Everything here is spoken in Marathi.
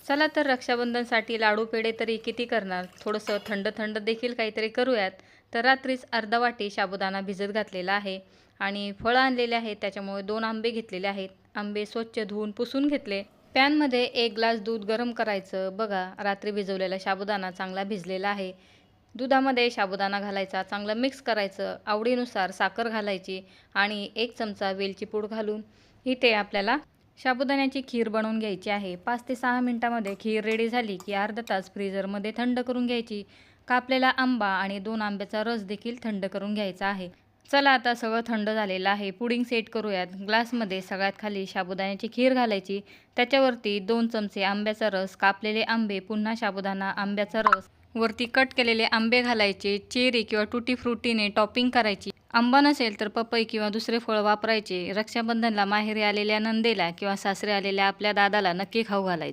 चला तर रक्षाबंधनसाठी लाडू पेढे तरी किती करणार, थोडंसं थंड थंड देखील काहीतरी करूयात. तर रात्रीच अर्धा वाटी साबुदाणा भिजत घातलेला आहे आणि फळं आणलेले आहेत, त्याच्यामुळे 2 आंबे घेतलेले आहेत. आंबे स्वच्छ धुवून पुसून घेतले. पॅनमध्ये 1 ग्लास दूध गरम करायचं. बघा, रात्री भिजवलेला साबुदाणा चांगला भिजलेला आहे. दुधामध्ये साबुदाणा घालायचा, चांगलं मिक्स करायचं. आवडीनुसार साखर घालायची आणि 1 चमचा वेलची पूड घालून इथे आपल्याला साबुदाण्याची खीर बनवून घ्यायची आहे. 5 ते 6 मिनिटामध्ये खीर रेडी झाली की अर्धा तास फ्रीजरमध्ये थंड करून घ्यायची. कापलेला आंबा आणि 2 आंब्याचा रस देखील थंड करून घ्यायचा आहे. चला आता सगळं थंड झालेलं आहे. पुडिंग सेट करूयात. ग्लासमध्ये सगळ्यात खाली साबुदाण्याची खीर घालायची. त्याच्यावरती 2 चमचे आंब्याचा रस, कापलेले आंबे, पुन्हा साबुदाणा, आंब्याचा रस, वरती कट केलेले आंबे घालायचे. चेरी किंवा टुटी फ्रुटीने टॉपिंग करायची. आंबा नसेल तर पपई किंवा दुसरे फळ वापरायचे. रक्षाबंधनला माहेरी आलेल्या नंदेला किंवा सासरी आलेल्या आपल्या दादाला नक्की खाऊ घालायचं.